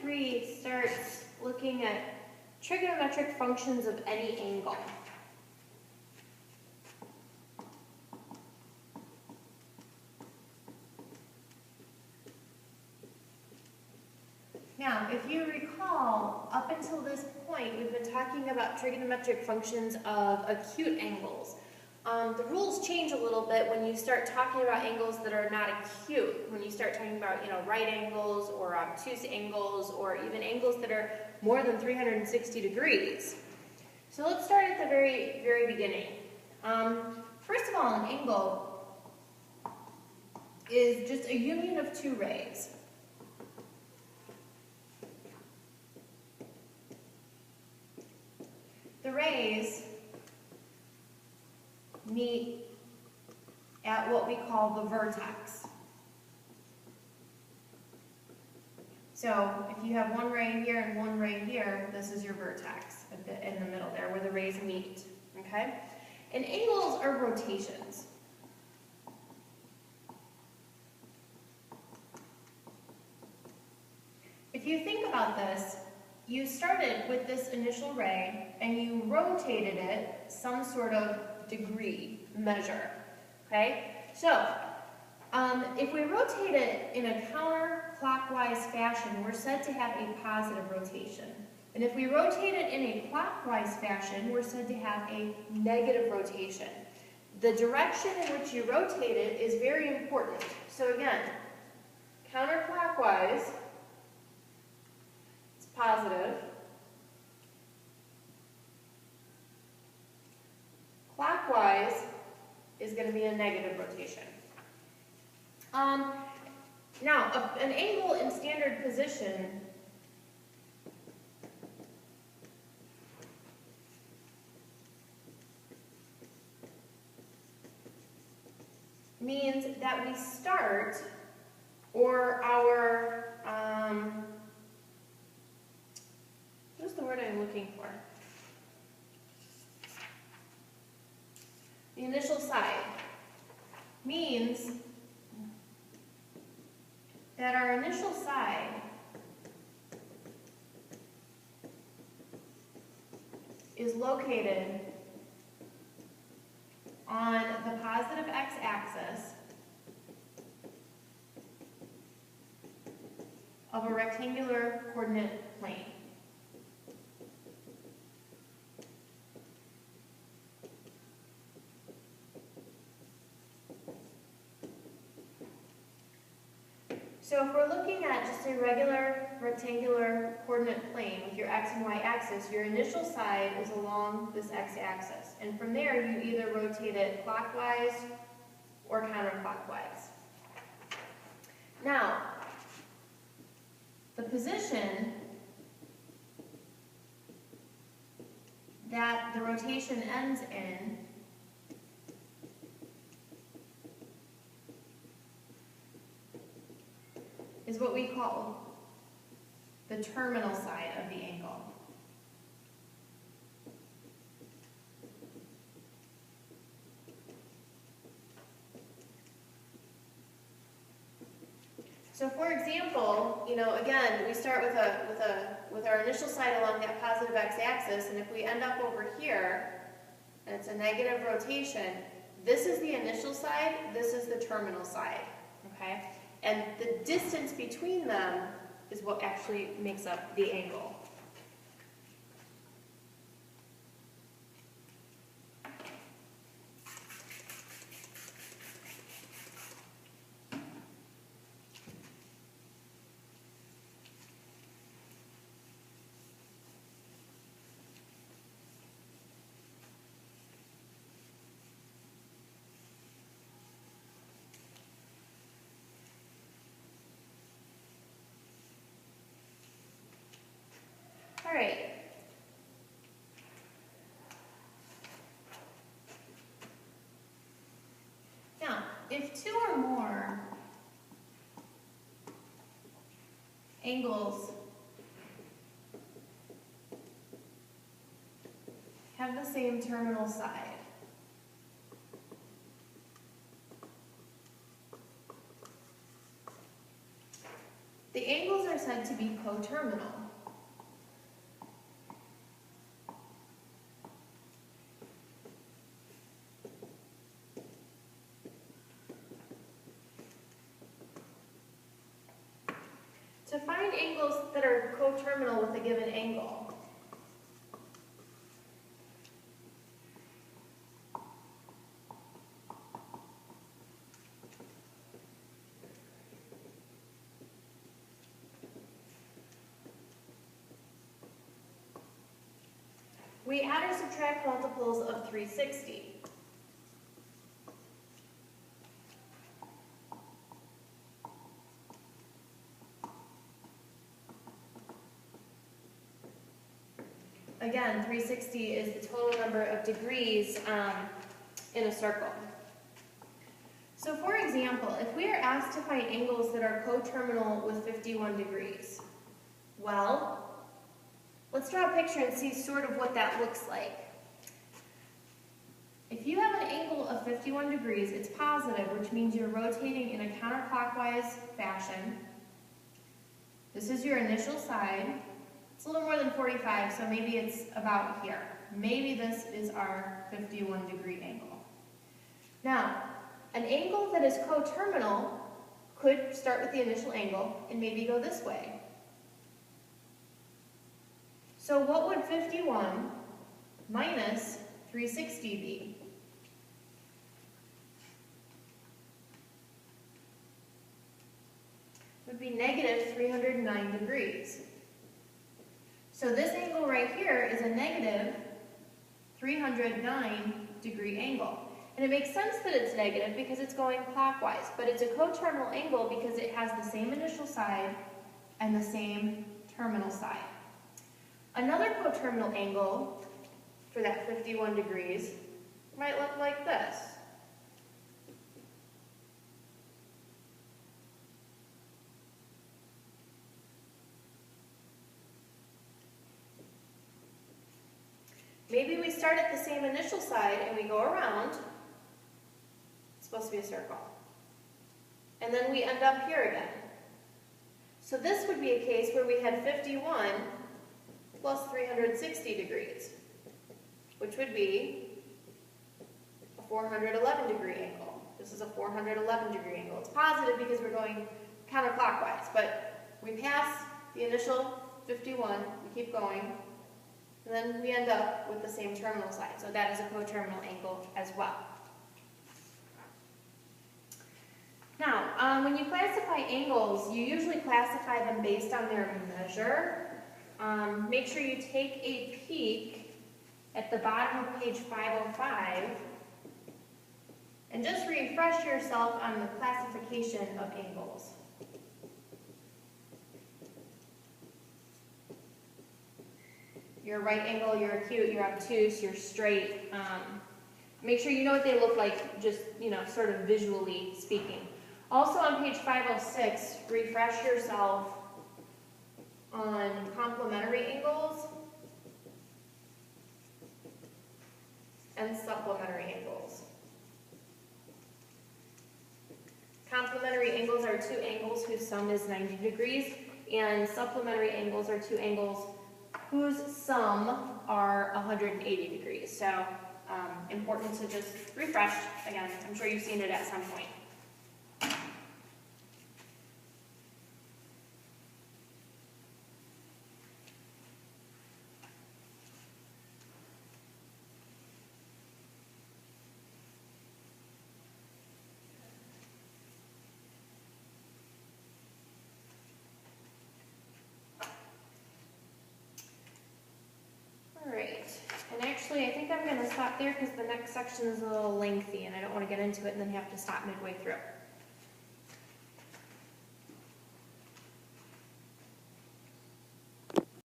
3 starts looking at trigonometric functions of any angle. Now, if you recall, up until this point, we've been talking about trigonometric functions of acute angles. The rules change a little bit when you start talking about angles that are not acute. When you start talking about, right angles or obtuse angles or even angles that are more than 360 degrees. So let's start at the very, very beginning. First of all, an angle is just a union of two rays. The rays meet at what we call the vertex. So if you have one ray here and one ray here, this is your vertex in the middle there where the rays meet, okay? And angles are rotations. If you think about this, you started with this initial ray and you rotated it some sort of degree measure, okay? So, if we rotate it in a counterclockwise fashion, we're said to have a positive rotation. And if we rotate it in a clockwise fashion, we're said to have a negative rotation. The direction in which you rotate it is very important. So again, counterclockwise, it's positive. Clockwise is going to be a negative rotation. Now, an angle in standard position means that we start, or our, what's the word I'm looking for? The initial side means that our initial side is located on the positive x-axis of a rectangular coordinate plane. So if we're looking at just a regular rectangular coordinate plane with your x and y axis, your initial side is along this x-axis. And from there, you either rotate it clockwise or counterclockwise. Now, the position that the rotation ends in is what we call the terminal side of the angle. So for example, again, we start with our initial side along that positive x-axis, and if we end up over here, and it's a negative rotation, this is the initial side, this is the terminal side, okay? And the distance between them is what actually makes up the angle. All right. Now, if two or more angles have the same terminal side, The angles are said to be coterminal. To find angles that are coterminal with a given angle, we add or subtract multiples of 360. Again, 360 is the total number of degrees in a circle. So for example, if we are asked to find angles that are coterminal with 51 degrees, well, let's draw a picture and see sort of what that looks like. If you have an angle of 51 degrees, it's positive, which means you're rotating in a counterclockwise fashion. This is your initial side. It's a little more than 45, so maybe it's about here. Maybe this is our 51 degree angle. Now, an angle that is coterminal could start with the initial angle and maybe go this way. So what would 51 minus 360 be? It would be negative 309 degrees. So this angle right here is a negative 309 degree angle. And it makes sense that it's negative because it's going clockwise, but it's a coterminal angle because it has the same initial side and the same terminal side. Another coterminal angle for that 51 degrees might look like this. Maybe we start at the same initial side and we go around. It's supposed to be a circle. And then we end up here again. So this would be a case where we had 51 plus 360 degrees, which would be a 411 degree angle. This is a 411 degree angle. It's positive because we're going counterclockwise, but we pass the initial 51, we keep going, and then we end up with the same terminal side. So that is a coterminal angle as well. Now, when you classify angles, you usually classify them based on their measure. Make sure you take a peek at the bottom of page 505 and just refresh yourself on the classification of angles. You're right angle, you're acute, you're obtuse, you're straight. Make sure you know what they look like, just, sort of visually speaking. Also on page 506, refresh yourself on complementary angles and supplementary angles. Complementary angles are two angles whose sum is 90 degrees, and supplementary angles are two angles whose sum are 180 degrees. So important to just refresh. Again, I'm sure you've seen it at some point. And actually, I think I'm going to stop there because the next section is a little lengthy and I don't want to get into it and then have to stop midway through.